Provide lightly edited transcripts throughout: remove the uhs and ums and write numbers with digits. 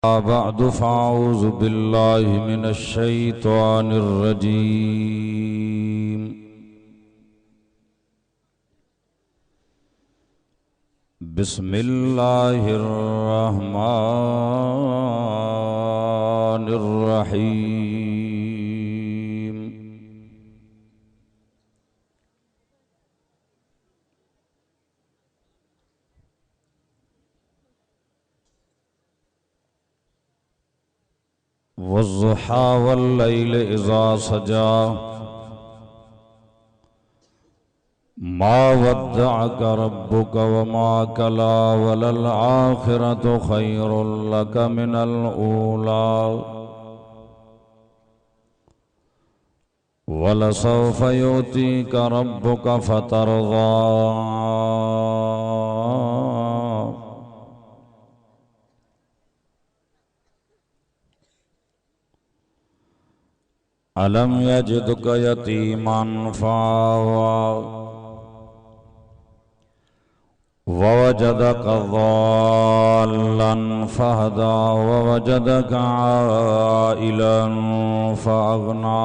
बाद फ़ाऊज़ु बिल्लाहि मिनश्शैतानिर रजीम। बिस्मिल्लाहिर रहमानिर रहीम। वज़्ज़ुहा वल्लैलि इज़ा सजा मा वद्दअक रब्बुक वमा कला वलल आखिरतु खैरुल लक मिनल ऊला वलसौफ युतीक रब्बुक फतरज़ा। अलम यजिदक यतीमन फ़आवा ववजदक ज़ाल्लन फ़हदा ववजदक आइलन फ़अग़ना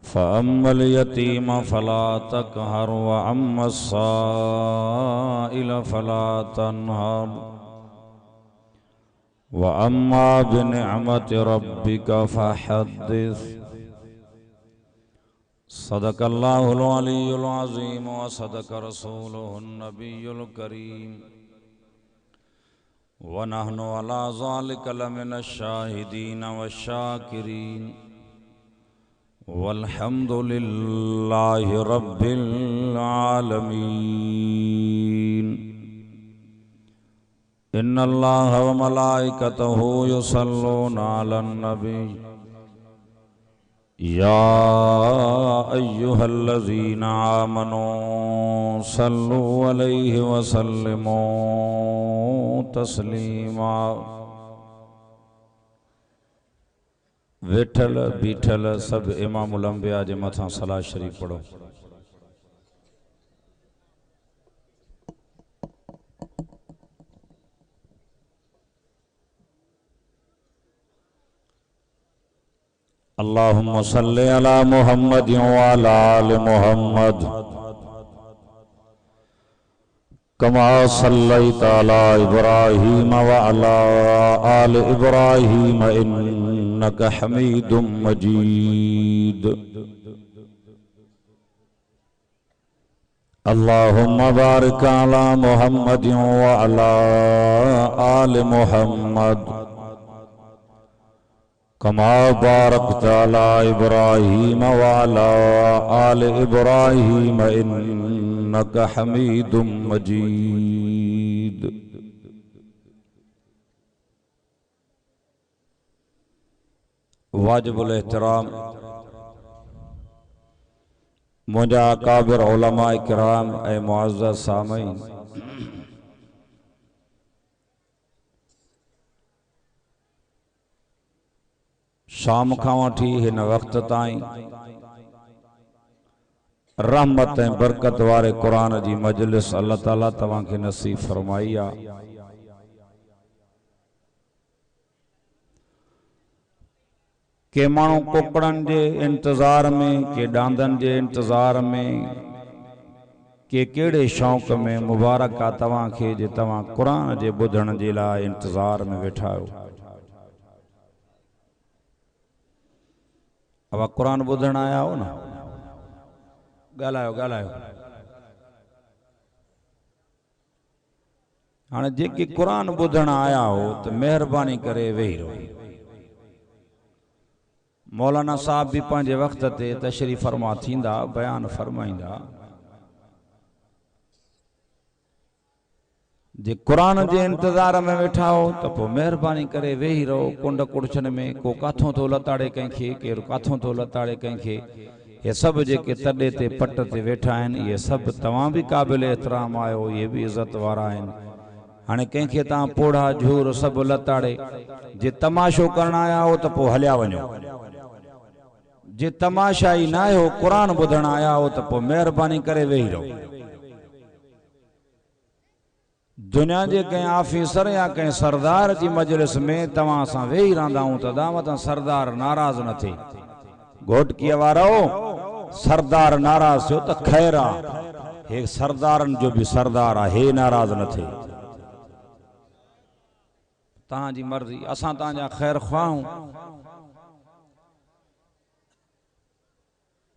फ़अम्मल यतीम फ़ला तक़हर वअम्मस साइल फ़ला तन्हर वअम्मा बिनिअमति रब्बिका फ़हद्दिस। सदक़ल्लाहुल अलीयुल अज़ीम व सदक़ रसूलुहुन नबियुल करीम व नहनु अला ज़ालिका लमिनश शाहिदीन वश्शाकिरीन वल्हम्दुलिल्लाहि रब्बिल आलमीन। इन्नल्लाह व मलाइकतहु युसल्लूना अलन नबी या अय्युहल्लज़ीना आमनू सल्लु अलैहि व सल्लिमू तस्लीमा। वेठल बीठल सब इमामुल अंबिया जे मथां सलात शरीफ पढ़ो। अल्लाहुम्मा सल्लि अला मुहम्मद व अला आलि मुहम्मद कमा सल्लैता अला इब्राहीम व अला आलि इब्राहीम इन्नका हमीदुम मजीद। अल्लाहुम्मा बारिक अला मुहम्मद व अला आलि मुहम्मद कमा बारकता अला इब्राहीम व अला आलि इब्राहीम इन्नका हमीदुम मजीद। वाजिबुल एहतराम मुझा अकाबिर उलमा इकराम ए मुअज़्ज़ज़ सामईन, शाम खां वठी हिन वक्त ताईं रहमत ऐं बरकत वारे क़ुरान जी मजलिस अल्लाह ताला तव्हां खे नसीब फरमाई आहे। के माण्हू कुकड़नि जे इंतज़ार में, के डांदनि जे इंतज़ार में, के कहिड़े शौक़ में मुबारक आहे तव्हां खे जे तव्हां क़ुरान जे ॿुधण जे लाइ इंतज़ार में वेठा आहियो। अब कुरान ॿुधण आया हो न, ॻाल्हायो ॻाल्हायो। हाणे जेके कुरान ॿुधण आया हो त महिरबानी करे वेही रहो। मौलाना साहब भी पंहिंजे वक़्त ते तशरीफ़ फरमा थींदा, बयान फरमाईंदा। जे कुरान जे इंतज़ार में वेठा हो तो पोइ महिरबानी करे वेही रहो। कुंड कुड़छन में को काथों तो लताड़े कंहिंखे, केरु काथों तो लताड़े कंहिंखे। ये सब जेके तॾे ते पट ते वेठा आहिनि, ये सब तव्हां भी क़ाबिल एहतराम आहियो, ये भी इज़त वारा आहिनि। हाणे कंहिंखे तव्हां पोढ़ा झूर सब लताड़े जे तमाशो करण आया हो त पोइ हलिया वञो। जे तमाशाई ना हो, कुरान ॿुधण आया हो त पोइ महिरबानी करे वेही रहो। दुनिया के कहीं ऑफिसर या कहीं सरदार की मजलिस में तवा सा वेही रहंदा हूं त दावत सरदार नाराज न थे घोट किया वारो सरदार नाराज थियो त खैर आ हे सरदारन जो भी सरदार आ हे नाराज न थे तां जी मर्जी असा तां जा खैर ख्वाहूं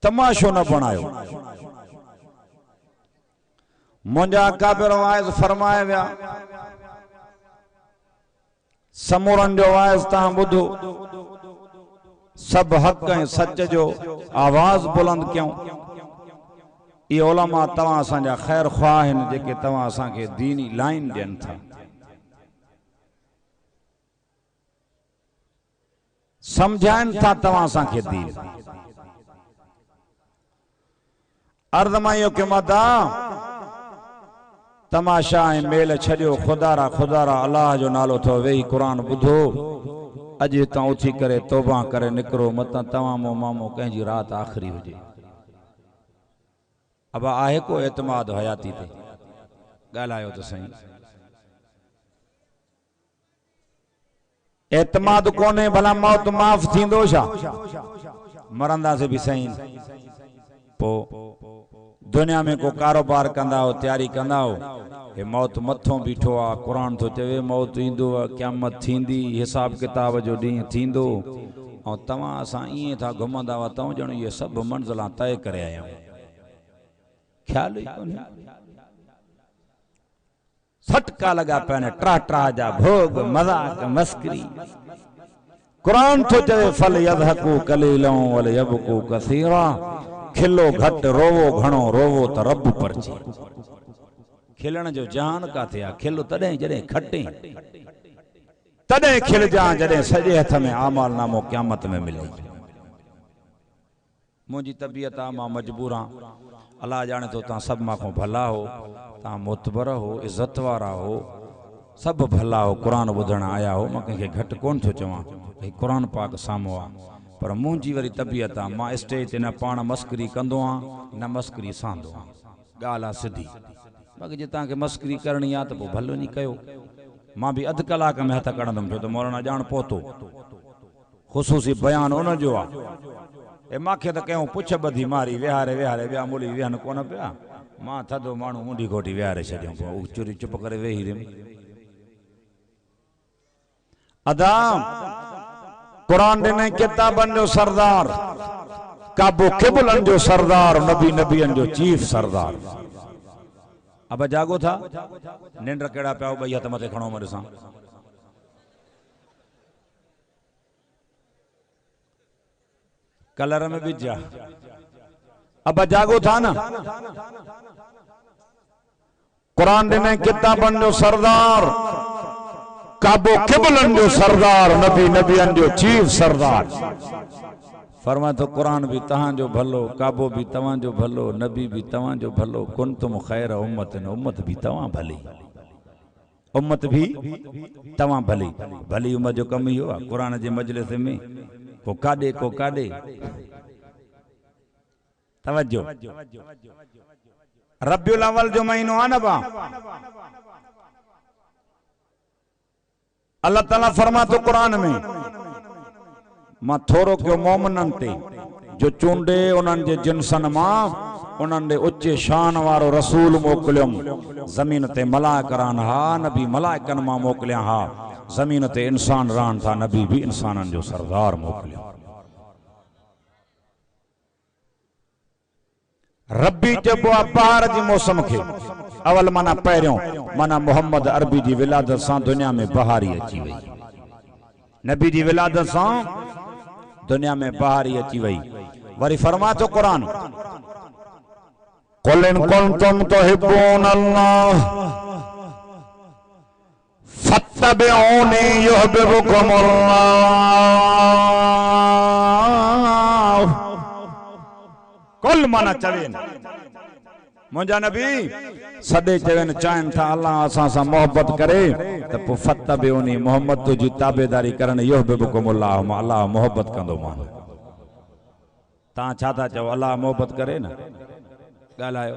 तमाशो न बनायो मुंजा काबिर वाइज फरमाए विया समूरन जो वाइज तां बुधो सब हक ऐं सच जो आवाज बुलंद क्यों ये उलमा तवा असांजा खैर ख्वाह आहिनि जेके तवा असांखे दीनी लाइन ॾियनि था समझाइनि था तवा असांखे दीन अर्ज़ मां इहो कयो मां तमाशा ऐं मेल छॾियो खुदारा खुदारा अल्लाह जो नालो थो वेही क़ुरान ॿुधो अॼु हितां उथी करे तौबा करे निकिरो मतां तव्हां मामो कंहिंजी राति आख़िरी हुजे अब आहे को एतमाद हयाती ते ॻाल्हायो त सही एतमाद कोन्हे भला मौत माफ़ थींदो छा मरंदासीं बि सही पोइ दुनिया में को कारोबार कंदा हो तैयारी कंदा हो हे मौत मथों बीठो आ कुरान तो चवे मौत ईंदो क़यामत थींदी हिसाब किताब जो ॾींहुं थींदो ऐं तव्हां असां ईअं था घुमंदा हुआ तव्हां ॼण इहे सभु मंज़िलां तय करे आया आहियूं ख्याल ई कोन्हे सटका लॻा पिया आहिनि ट्रा ट्रा जा भोग मज़ाक मस्करी कुरान तो चवे फल यज़हकू कलीलन वल यबकू कसीरा खिलो घट रोवो घणो रोवो त रब परचे खिलण जो जान काथे आ खिल तॾहिं जॾहिं खटे तॾहिं खिल जा जॾहिं सॼे हथ में आमाल नामो क़यामत में मिले मुंहिंजी तबियत आ मां मजबूर आहियां अल्लाह जाने तो तव्हां सभु मां खां भला हो तव्हां मोतबर हो इज़त वारा हो सभु भला हो क़ुरान ॿुधण आया हो मां कंहिंखे घटि कोन थो चवां भई क़ुरान पाक साम्हूं आहे पर मुंहिंजी वरी तबियत आहे मां स्टेज ते न पाण मस्करी कंदो आहियां न मस्करी सांदो आहियां ॻाल्हि आहे सिधी बाक़ी जे तव्हांखे मस्करी करणी आहे त पोइ भलो नी कयो मां बि अधु कलाक में हथ कढंदुमि छो त मौलाना ॼाण पहुतो ख़ुशूसी बयान उनजो आहे ए मूंखे त कयूं पुछ ॿधी मारी विहारे विहारे विया मुली विहनि कोन पिया मां थधो माण्हू मुंडी घोटी विहारे छॾियऊं पोइ चुरी चुप करे वेही रहियमि अदा कुरान ॾिनई किताबनि जो सरदार काबो क़िबलनि जो सरदार नबी नबियनि जो चीफ सरदार अब जागो था निंड कहिड़ा पिया ॿई हथ मथे खणो मां ॾिसां कलर में बिजा अब जागो था ना कुरान ॾिनई किताबनि जो सरदार काबो क़िबलनि जो सरदार नबी नबियनि जो चीफ सरदार फरमाए तो कुरान भी तव्हांजो भलो काबो भी तव्हांजो भलो नबी भी तव्हांजो भलो कुंतुम खैर उम्मत उम्मत भी तव्हां भली उम्मत भी तव्हां भली भली उम्मत जो कम इहो आहे कुरान जे मजलिस में को काॾे तवज्जो रबियुल अव्वल जो महीनो आहे न बा अल्लाह ताला फरमातो कुरान में मां थोरो कयो मोमिनन ते जो चूंडे उन्हनि जे जिन्सन मां उन्हनि ॾे उचे शान वारो रसूल मोकिलियुमि ज़मीन ते मलाइक रहनि हा नबी मलाइकनि मां मोकिलिया हा ज़मीन ते इंसान रहनि था नबी भी इंसाननि जो सरदार मोकिलियो रब्बी चइबो आहे बहार जी मौसम खे अवल माना पहिरियों माना मोहम्मद अरबी जी विलादत सां दुनिया में बहारी अची वई नबी जी विलादत सां दुनिया में बहारी अची वई वरी फरमातो कुरान कुल इन कुंतुम तुहिब्बून अल्लाह फत्तबिऊनी युहब्बिबुकुमुल्लाह कुल माना चवेन मुंहिंजा नबी सॾे चवेन चाहिनि था अल्लाह असां सां मोहब्बत करे त पोइ फत्तबिऊनी मोहम्मद तुंहिंजी ताबेदारी करण युहब्बिबुकुमुल्लाह मां अल्लाह मोहब्बत कंदोमान तव्हां छा था चओ अल्लाह मोहब्बत करे न ॻाल्हायो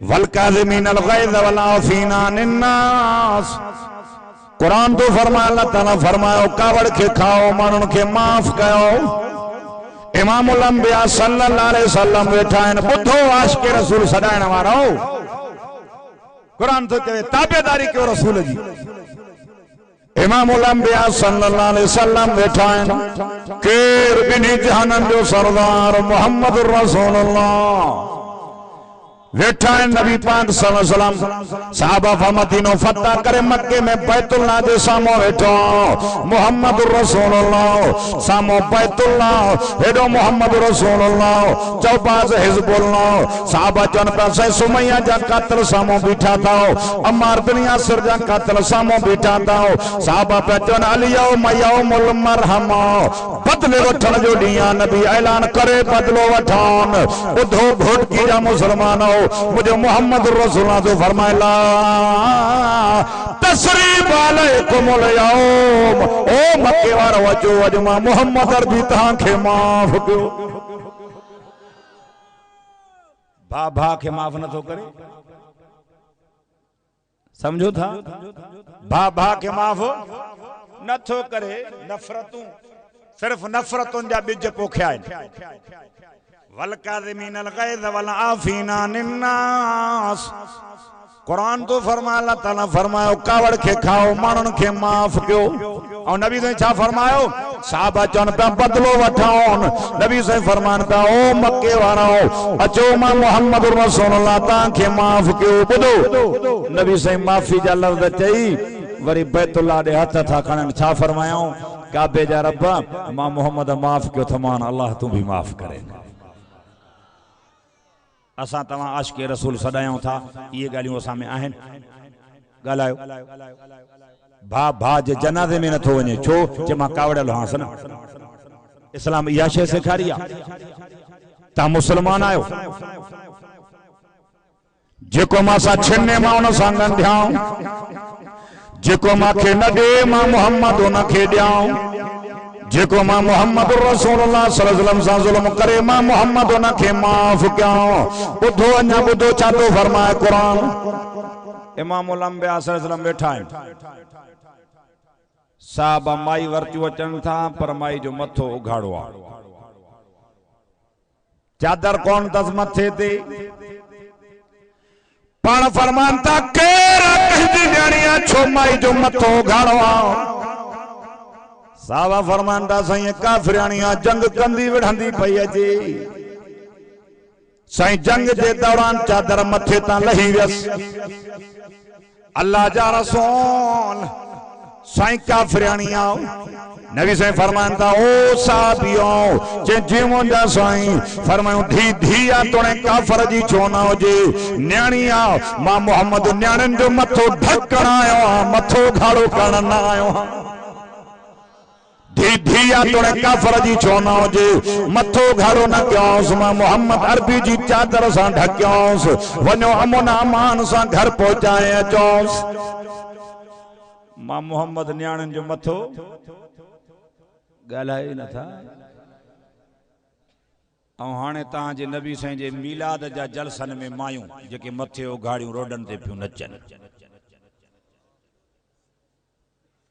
वल काज़िमीनल ग़ैज़ वल आफ़ीना अन्नास। कुरान तो फरमाया, अल्लाह ताला फरमायो कावड़ के खाओ, माण्हुनि खे माफ़ कयो। इमामुल अंबिया सल्लल्लाहु अलैहि वसल्लम वेठा आहिनि, ॿुधो आशिक़े रसूल सॾाइण वारो। कुरान तो चवे ताबेदारी कयो रसूल जी। इमामुल अंबिया सल्लल्लाहु अलैहि वसल्लम वेठा आहिनि, केर ॿिन्ही जहाननि जो सरदार मुहम्मद रसूलुल्लाह वेठा है। नबी पाक सल्लल्लाहु अलैहि वसल्लम सहाबा मदीनो फतह करे मक्के में बैतुल्लाह जे सामो वेठो मुहम्मद रसूलुल्लाह सामो बैतुल्लाह हेडो मुहम्मद रसूलुल्लाह चौबाज हिजबुल्लाह। सहाबा चन पे सुमैया जा कातिल सामो बीठा था, अम्मार बिन यासिर जा कातिल सामो बीठा था। सहाबा पे चन अलियो मयौमुल मरहमा, बदले वठण जो ॾींहुं नबी ऐलान करे बदलो वठान। ॿुधो भोटकी जा मुसलमानो, मुझे मोहम्मद रसूलुल्लाह तो फरमाया तसरीब अलैकुमुल यौम, ओ मक्के वारो अचो अॼु मां मोहम्मद अरबी तव्हांखे माफ़ कयो। भा भा खे माफ़ नथो करे, समझो था? भा भा खे माफ़ नथो करे। नफ़रतूं सिर्फ नफ़रतुनि जा ॿिज पोखिया आहिनि। वल काज़िमीनल ग़ैज़ वल आफ़ीना अन्नास। कुरान तो फरमाया, अल्लाह ताला फरमायो कावड़ के खाओ, माण्हुनि खे माफ़ कयो। और नबी साईं छा फरमायो? सहाबा चवन पिया बदलो वठाओ। नबी साईं फरमान पिया, ओ मक्के वारो अचो मां मोहम्मद रसूलुल्लाह तव्हांखे माफ़ कयो। ॿुधो नबी साईं माफ़ी जा लफ़्ज़ चई, वरी बैतुल्लाह ॾे हथ था खणनि। छा फरमायाऊं? काबे जा रब मां मोहम्मद माफ़ कयो थमान, अल्लाह तूं भी माफ़ करे। असां तव्हां आशिक़े रसूल सॾायूं था, इहे ॻाल्हियूं असां में आहिनि? ॻाल्हायो। भा भा जे जनाज़े में नथो वञे, छो? जे मां कावड़ियल हांसि न। इस्लाम इहा शइ सेखारी आहे। तव्हां मुस्लमान आहियो, जेको मां सां छिने मां उन सां ॻंढियाऊं, जेको मांखे न ॾे मां मोहम्मद उनखे ॾियाऊं, जेको मां मोहम्मद रसूलुल्लाह सल्लल्लाहु अलैहि वसल्लम सां ज़ुल्म करे मां मोहम्मद उनखे माफ़ कयां। ॿुधो अञा ॿुधो छा थो फरमाए कुरान। इमामुल अंबिया सल्लल्लाहु अलैहि वसल्लम वेठा आहिनि, साहबा माई वरतियूं अचनि था, पर माई जो मथो उघाड़ो आहे, चादर कोन अथसि मथे ते। पाण फरमान था केरु कंहिंजी ॼाणी आहे, छो माई जो मथो उघाड़ो आहे? साहबा फरमान था साईं काफ़िराणी आहे, जंग कंदी विढ़ंदी पई अचे। साईं जंग जे दौरान चादर मथे तां लही वियसि। अल्लाह जा रसूल साईं काफ़िराणी आओ। नबी साईं फरमान था, ओ साहबियो जे जीवन जा साईं फरमायो धी धी आ तोणे काफ़र जी छो न हुजे, न्याणी आ मां मोहम्मद न्याणियुनि जो मथो ढकण आयो आहियां, मथो घाड़ो करण न आयो आहियां। धी धी आ तोणे काफ़र जी छो न हुजे, मथो घाड़ो न कयोसि, मां मोहम्मद अरबी जी चादर सां ढकियोसि, वञो अमन अमान सां घर पहुचाए अचोसि। मां मोहम्मद न्याणियुनि जो मथो ॻाल्हाए नथा। ऐं हाणे तव्हांजे नबी साईं जे मीलाद जा जलसनि में मायूं जेके मथे उघाड़ियूं रोडनि ते पियूं नचनि।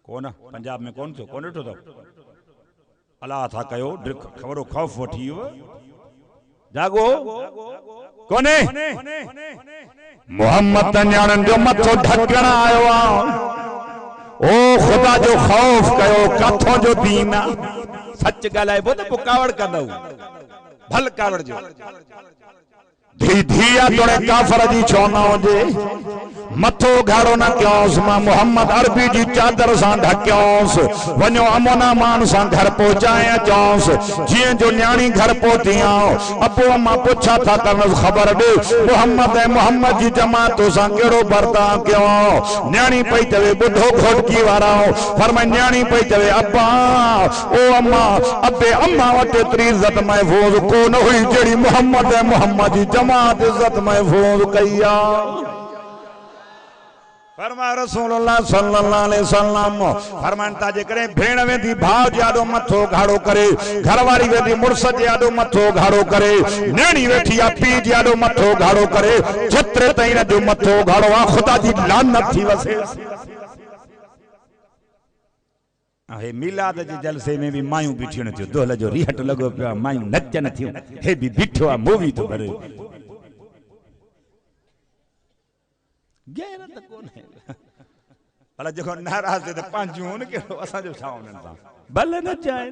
कोन पंजाब में कोन थियो, कोन ॾिठो अथव? अलाह था कयो ख़बरो ख़ौफ़ वठी वियो, जागो कोने। मोहम्मद न्याणियुनि जो मथो ढकण आयो आहे। ओ खुदा जो खौफ कयो, काथों जो दीन आ? सच ॻाल्हाए पोइ त कावड़ कंदव, भल कावड़ जो। धी धी आ तोणे काफ़र जी छो न हुजे, मथो घाड़ो न कयोसि, मां मोहम्मद अरबी जी चादर सां ढकियोसि, वञो अमन अमान सां घर पहुचाए अचोसि। जीअं जो न्याणी घर पहुती आऊं, अबो अम्मा पुछा था करनसि ख़बर ॾे मोहम्मद ऐं मोहम्मद जी जमातों सां कहिड़ो बर्ताव कयो। न्याणी पई चवे ॿुधो खोटकी वारा, फरमाए न्याणी पई चवे अब्बा ओ अम्मा, अबे अम्मा वटि एतिरी इज़त महफ़ूज़ कोन हुई जहिड़ी मोहम्मद ऐं मोहम्मद जी जमात इज़त महफ़ूज़ कई आ। फरमा रसूलुल्लाह सल्लल्लाहु अलैहि वसल्लम फरमानता जे करे भेण वेंदी भाव जाडो मथो घाड़ो करे, घरवारी वेंदी मुड़स जाडो मथो घाड़ो करे, नेणी वेठी आ पी जाडो मथो घाड़ो करे, जेतिरे ताईं जो मथो घाड़ो आ खुदा जी लानत थी वसे। हे मिलाद जे जलसे में भी मायूं बीठियूं थियूं, दोहल जो रिहट लगो पियो, मायूं नचन थियूं, हे भी बीठो आ मूवी तो भरे गैरत कोने भला जो नाराज थे पंहिंजूं न कहिड़ो असांजो छा उन्हनि सां भले न चाहे।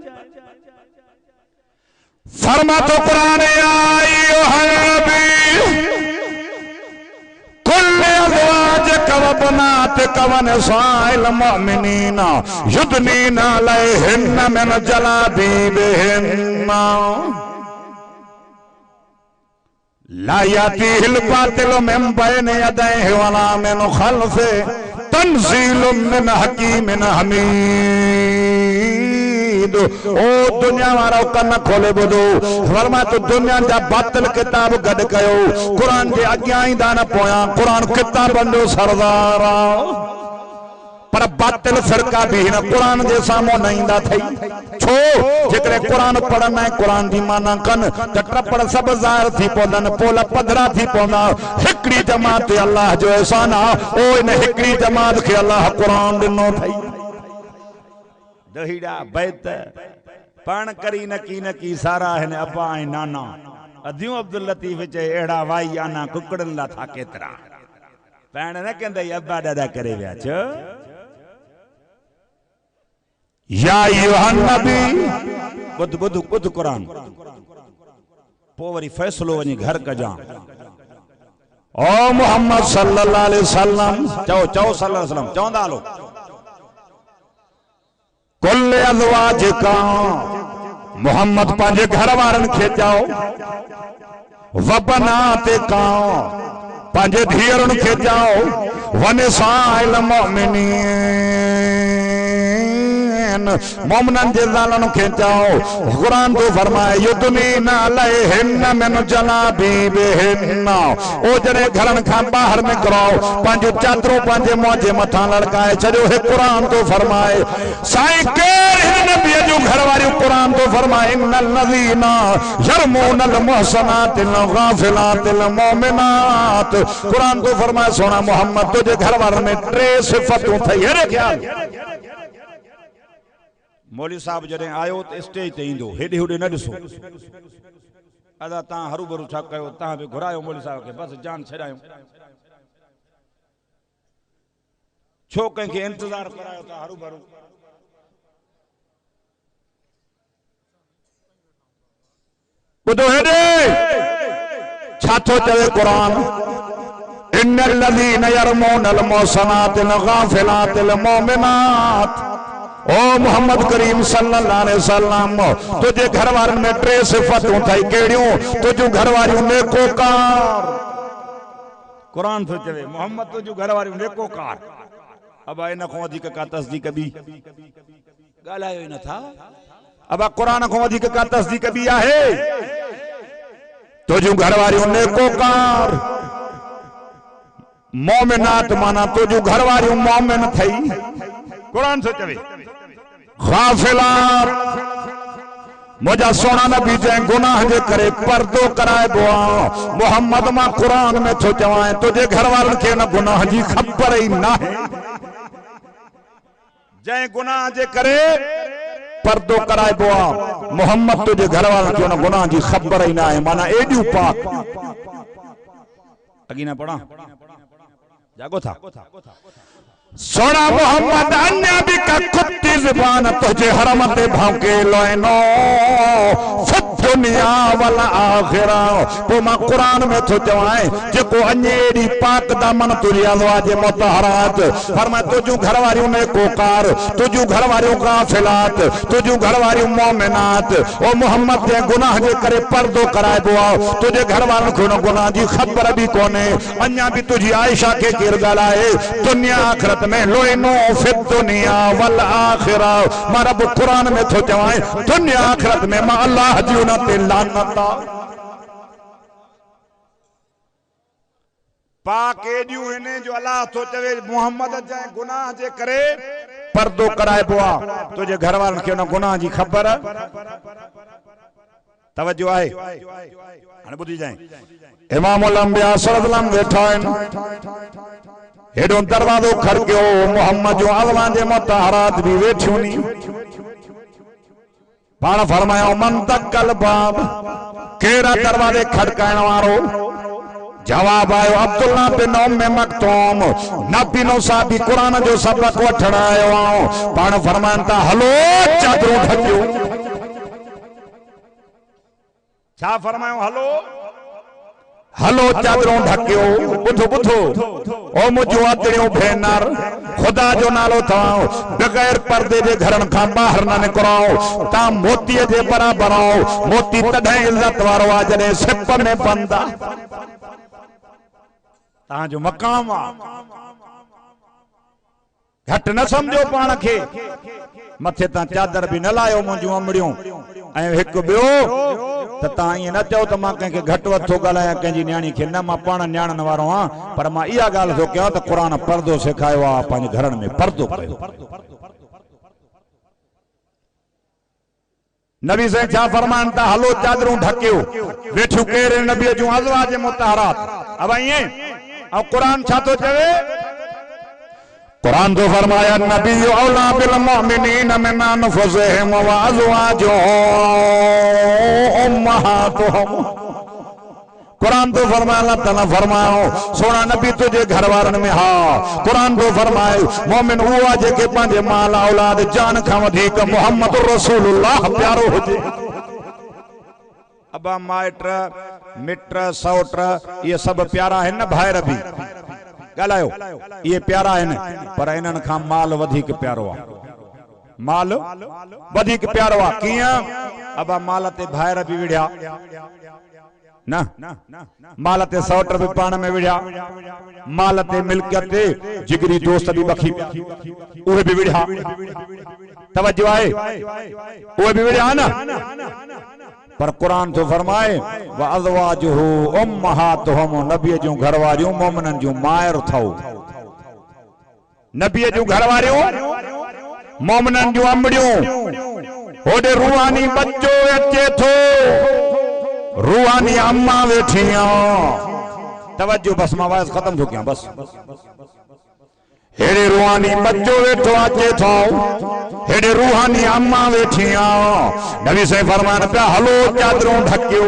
फरमा तो कुरान आई कुल अज़वाज कवबनात कवन साइल मुमिनीना युदनीना अलैहिन मिन जलाबीबिहिन्ना ला यातीहिल बातिलु मिन बैनि यदैहि वला मिन खल्फि तंज़ीलुम मिन हकीमिन हमीद। ओ दुनिया वारो कन खोले बुधो फरमा तो दुनिया जा बातिल किताब गड कयो, कुरान जे अग्यां ईंदा न पोयां, कुरान किताबन जो सरदार आ पर बातिल फिरका भी न कुरान जे सामो न ईंदा थई। छो जेकरे कुरान पढ़ना है, कुरान जी माना कन त टपड़ सब ज़ाहिर थी पवंदन, पोला पधरा थी पवंदा। हिकड़ी जमात अल्लाह जो एहसान आ, ओ इन हिकड़ी जमात के अल्लाह कुरान दिनो थई। दहीड़ा बैत पाण करी न की सारा है अब्बा ऐं नाना अदियूं अब्दुल लतीफ चे एड़ा वाई आना कुकड़न ला था केतरा पैण न कहंदे अब्बा दादा करे विया छो या यूहन नबी बुध बुध बुध कुरान पो वरी फैसलो वनी घर कजा। ओ मोहम्मद सल्लल्लाहु अलैहि वसल्लम चओ चओ सल्लल्लाहु अलैहि वसल्लम चवंदा हलो कुल अज़वाज का मोहम्मद पंहिंजे घर वारनि खे चओ, वबनात का पंहिंजे धीअरुनि खे चओ, वनिसाइल मुमिनीन मोमिनन जे ज़ालनि खे चओ। कुरान तो फरमाए युदनीना अलैहिन मिन जलाबीबिहिन, ओ जने घरन खां बाहर निकरो पंहिंजो चादरो पंहिंजे मुंहं जे मथां लड़काए छॾियो। हे कुरान तो फरमाए साईं केर हिन नबी जो घर वारियूं कुरान तो फरमाए इन्नल लज़ीना यरमूनल मुहसनातिल गाफ़िलातिल मोमिनात। कुरान तो फरमाए सोना मोहम्मद तुझे घर वारनि में टे सिफ़तूं थई। हेरे ख्याल मौलवी साहब जॾहिं आयो तो स्टेज ते ईंदो, हेॾे होॾे न ॾिसो अदा तव्हां हरू भरू छा कयो, तव्हां बि घुरायो मौलवी साहब खे, बसि जान छॾायूं। छो कंहिंखे इंतज़ार करायो था हरू भरू। ॿुधो हेॾे छा थो चवे कुरान, इन्नल लज़ीना यरमूनल मुहसनातिल गाफ़िलातिल मोमिनात। ओ मोहम्मद करीम सल्लल्लाहु अलैहि वसल्लम तुझे घर वारनि में टे सिफ़तूं थई। कहिड़ियूं? तुझूं घर वारियूं नेकोकार। कुरान थो चवे मोहम्मद तुझूं घर वारियूं नेकोकार। अब इन खां वधीक का तस्दीक बि ॻाल्हायो ई नथा। अब कुरान खां वधीक का तस्दीक बि आहे। तुझूं घर वारियूं नेकोकार, मोमिनात माना तुझूं घर वारियूं मोमिन थई। कुरान थो चवे गाफ़िलात मुझा सोना नबी जै गुनाह जे करे पर्दो कराइबो आ। मोहम्मद मां कुरान में थो चवां तुझे घर वारनि खे न गुनाह जी ख़बर ई नाहे। जै गुनाह जे करे पर्दो कराइबो आ, मोहम्मद तुझे घर वारनि खे न गुनाह जी ख़बर ई नाहे। माना एॾियूं पाक अगी ना पढ़ा जागो था सोना मोहम्मद अन्या भी का कुत्ती ज़बान तुझे हरम ते भौंके लोइनो दुनिया वाला आखिरा। तो मां कुरान में थो चवां जेको अञेड़ी पाक दामन तुरी अज़वाज मुतहरात फरमाए तुझूं घर वारियूं नेकोकार, तुझूं घर वारियूं गाफ़िलात, तुझूं घर वारियूं मोमिनात। ओ मोहम्मद जे गुनाह जे करे पर्दो कराइबो आ, तुझे घर वारनि खे न गुनाह जी ख़बर बि कोन्हे। अञा बि तुझी आयशा खे केरु ॻाल्हाए दुनिया आख़िरत में लोइनो फिद दुनिया वल आखिरा। मां रब कुरान में थो चवां दुनिया आखिरत में मां अल्लाह जी उन ते लानत आ। पाक एडियूं हिने जो अल्लाह तो चवे मोहम्मद जे गुनाह जे करे पर्दो कराइबो आ तुझे घर वारन खे उन गुनाह जी ख़बर तवज्जो आहे हाणे ॿुधी जाए इमामुल अंबिया सल्लल्लाहु अलैहि वसल्लम वेठा हेडो दरवाजो खड़कियो मोहम्मद जो अज़वान जे मुतहरात भी वेठियूं नी पाण फरमायो मन तकल बाब केरा दरवाजे खड़काइण वारो जवाब आयो अब्दुल्ला बिन उम्मे मक्तूम नबीनो साहबी कुरान जो सबक वठण आयो आऊं पाण फरमान था हलो चादरूं ढकियो छा फरमायो हलो हलो चादरूं ढकियो बुधो बुधो ओ मुझो अतड़ियो भेनर खुदा जो नालो थाओ बगैर पर्दे जे घरन खां बाहर न निकरो ता मोती जे बराबर आओ मोती तडे इज्जत वारो आ जने सिप में बंदा ता जो मकाम आ घट न समझो पान के मथे ता चादर भी न लायो मुंजू अमड़ियो ऐ एक बियो त ता ये न चओ त मां के घट वथो गलाया के जी न्याणी के न मां पाण न्याणन वारो हां पर मां इया गाल तो कयो त कुरान पर्दो सिखायो आ पंज घरन में पर्दो कयो नबी से छा फरमान था हलो चादरूं ढकियो वेठियो केरे नबी जो अज़वाज मुतहरात अब ये और कुरान छा तो चवे कुरान तो फरमाया नबी औला बिल मोमिनीन मिन अनफुसिहिम व अज़वाजुहुम उम्महातुहुम कुरान तो फरमाया अल्लाह ताला फरमायो सोना नबी तुझे घर वारन में हा कुरान तो फरमायो मोमिन हुआ जेके पंहिंजे माल औलाद जान खां वधीक मुहम्मद रसूलुल्लाह प्यारो हुजे अबा माइट मिट सौट ये सब प्यारा है न भाइर भी गालायो ये प्यारा है पर इन्हन खां माल वधिक प्यारो आ माल वधिक प्यारो आ किया अबा माल ते भाइर भी विड़िया ना माल ते सौट भी पान में विड़िया माल ते मिल्कियत जिगरी दोस्त भी बखी उहे भी विड़िया तवज्जो आहे उहे भी विड़िया ना पर कुरान तो फरमाए व अज़वाजुहु उम्महातुहुम नबी जो घर वारियों मोमिनन जो मायर थौ नबी जो घर वारियों मोमिनन जो अमड़ियों होडे रूहानी बच्चो अचे थो रूहानी अम्मा वेठियां तवज्जो बस मां आवाज खत्म थो कयां बस हेडे रूहानी बच्चो वेठो अचे थो हेडे रूहानी अम्मा वेठियां नबी से फरमान पिया हलो चादरूं ढकियो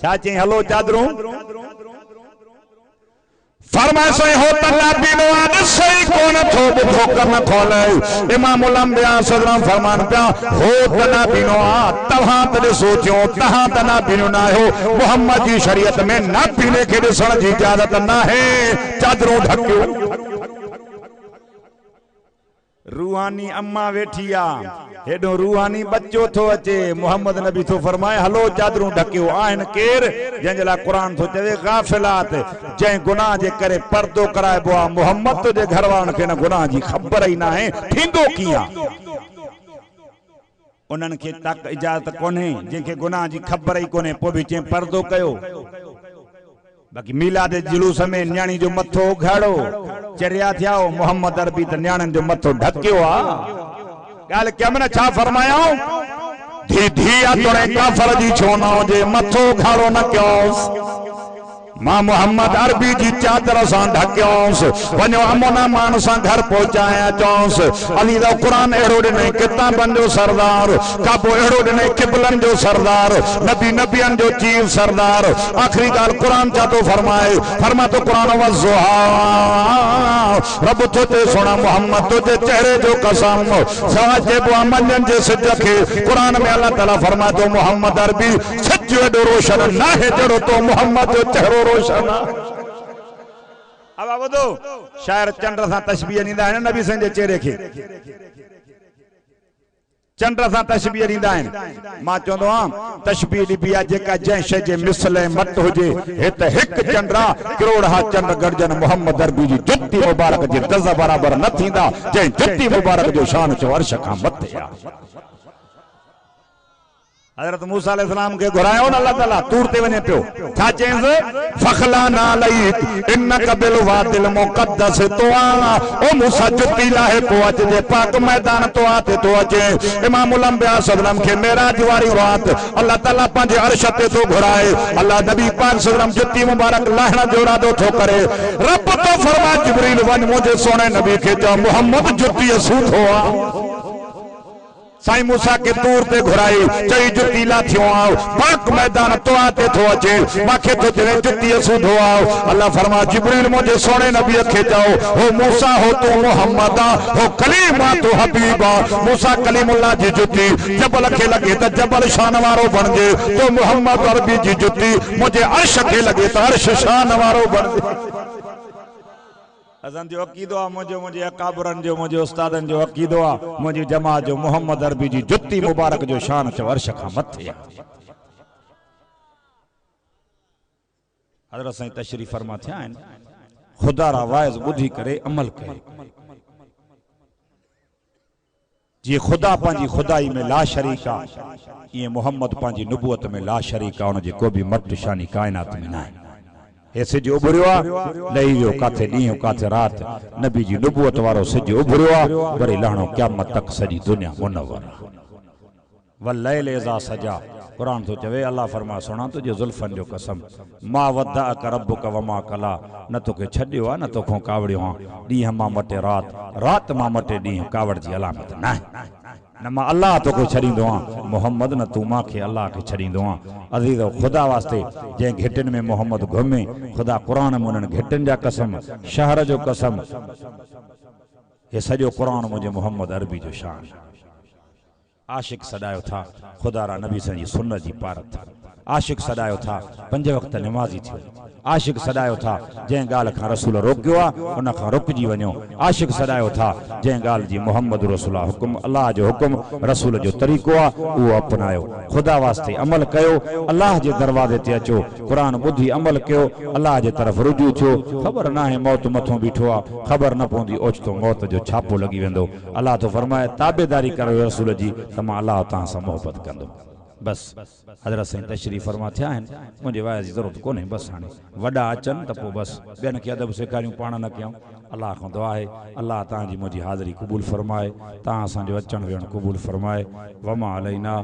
छा चई हलो चादरूं फरमाए सही हो तल्ला बिनो आद सही कोन थो बुधो कन खोले इमामुल अंबिया सल्लल्लाहु फरमान पिया हो तल्ला बिनो आ तहां त सोचियो तहां त ना बिनो ना हो मोहम्मद जी शरीयत में ना पीने के दिसण जी इजाजत ना है चादरूं ढकियो रूहानी अम्मा वेठिया हेडो रूहानी बच्चो थो अचे मोहम्मद नबी तो फरमाए हलो चादरूं ढकियो आहिन केर जंहिंजे लाइ कुरान थो चवे गाफिलात जंहिं गुनाह जे करे पर्दो कराइबो आहे मोहम्मद तुझे घर वारनि खे न गुनाह जी ख़बर ई न आहे थींदो कीअं उन्हनि खे तक इजाज़त कोन्हे जंहिंखे गुनाह जी ख़बर ई कोन्हे पोइ बि चई पर्दो कयो बाकी मीलाद जुलूस में न्याणी जो मथो उघाड़ो चरिया थिया मोहम्मद अरबी त न्याणनि जो मथो ढकियो आ गाल कैमरा छा फरमाया धी धी तोड़े काफर जी छो न हुजे मथो उघाड़ो न कयोसि मां मोहम्मद अरबी जी चादर सां ढकियोस वञो अमोना मान सां घर पहुचाया चौंस अली दा कुरान एड़ो ॾिने किताबन जो सरदार काबो एड़ो ॾिने क़िबलन जो सरदार नबी नबियन जो चीफ सरदार आखिरी गाल कुरान चा तो फरमाए फरमा तो कुरान वज़ुहा रब तो ते सोना मोहम्मद तो ते चेहरे जो कसम साजे बो मंजन जे सिज के कुरान में अल्लाह ताला फरमा तो मोहम्मद अरबी सच एड़ो रोशन ना है जड़ो तो मोहम्मद जो चेहरो रोशन अब ॿुधो शायर चंड सां तशबीह ॾींदा आहिनि नबी साईं जे चेहरे खे चंड सां तशबीह ॾींदा आहिनि मां चवंदो आहियां तशबीह ॾिबी आहे जेका जंहिं शइ जे मिसल ऐं मट हुजे हे त हिकु चंड आहे करोड़ा चंड गॾजन मोहम्मद अरबी जी जुती मुबारक जे दज़ बराबर न थींदा जंहिं जुती मुबारक जो शान चो अर्श खां मथे आहे हज़रत मूसा अलैहिस्सलाम के घुरायो न अल्लाह ताला तूर ते वने पियो छा चेंस फखलाना अलैक इन्नका बिल वादिल मुक़द्दस तुआ ओ मूसा जुती लाहे पो अच जे पाक मैदान तो आते तो अचे इमामुल अंबिया सल्लम के मेराज वारी रात अल्लाह ताला पंहिंजे अर्श ते तो घुराए अल्लाह नबी पाक सल्लम जुती मुबारक लाहण जो इरादो थो करे रब तो फरमा जिब्रील वन मुझे सोने नबी के जा मोहम्मद जुती सूठो आ साईं मूसा के तूर ते घुराई चई जुतीला थियो आओ पाक मैदान तो आते तो अचे माखे तो जने जुती सूधो आओ अल्लाह फरमा जिब्रील मुझे सोने नबी के जाओ हो मूसा हो तू मोहम्मद हो कलीमा तू हबीबा मूसा कलीमुल्लाह जी जुती जबल के लगे तो जबल शान वारो बन जे तो मोहम्मद अरबी जी जुती मुझे अर्श के लगे तो अर्श शान वारो बन जे असन जो अकीदो आ मुझे अकाबरन जो मुझे उस्तादन जो अकीदो आ मुझे जमा जो मोहम्मद अरबी जी जुती मुबारक जो शान चो अर्श खां मथे आ हज़रत साईं तशरीफ़ फरमा थिया आहिनि खुदा रा वाइज़ ॿुधी करे अमल कयो जी खुदा पंहिंजी खुदाई में ला शरीक आ ये मोहम्मद पंहिंजी नुबुवत में ला शरीक आ उन जे को भी मट शानी कायनात में ना है सिज उभरियो आ लही वियो काथे ॾींहुं काथे रात नबी जी नुबुवत वारो सिज उभरियो आ वरी लहणो क़यामत तक सॼी दुनिया मुनव्वर वल्लैल इज़ा सजा कुरान तो चवे अल्लाह फरमा सुना तुझे जुल्फन जो कसम मा वद्दअक रब्बुक वमा कला न तोखे छॾियो आ न तोखो कावड़ियो आ ॾींहुं मां मटे रात मां मटे ॾींहुं कावड़ जी अलामत न न मां अल्लाह तोखे छॾींदो आ मोहम्मद न तू मांखे अल्लाह खे छॾींदो आ अज़ीज़ो खुदा वास्ते जंहिं घिटिन में मोहम्मद घुमे खुदा कुरान में उन्हनि घिटिन जा कसम शहर जो कसम ये सॼो कुरान मुंहिंजे मोहम्मद अरबी जो शान आशिक सॾायो था खुदा रा नबी साईं जी सुन्नत जी पारत आशिक सॾायो था 5 वक्त नमाज़ी थियो आशिक सॾायो था जंहिं ॻाल्हि खां रसूल रोकियो आ उन खां रुकिजी वञो आशिक सॾायो था जंहिं ॻाल्हि जी मोहम्मद रसूल हुकुम अल्लाह जो हुकुम रसूल जो तरीक़ो आ उहो अपनायो खुदा वास्ते अमल कयो अल्लाह जे दरवाज़े ते अचो कुरान ॿुधी अमल कयो अल्लाह जे तरफ़ रुजू थियो ख़बर न आहे मौत मथों बीठो आ ख़बर न पवंदी ओचितो मौत जो छापो लॻी वेंदो अल्लाह तो फरमाए ताबेदारी करो रसूल जी त मां अल्लाह तव्हां सां मोहबत कंदो बस हज़रत साईं तशरीफ़ फरमा थिया आहिनि मुंहिंजे वाइज़ जी ज़रूरत कोन्हे बस हाणे वॾा अचनि त पोइ बस ॿियनि खे अदब सेखारियूं पाण न कयूं अल्लाह खां दुआ आहे अल्लाह तव्हांजी मुंहिंजी हाज़िरी क़बूल फरमाए तव्हां असांजो अचणु वेहणु क़बूल फरमाए वमा अलैना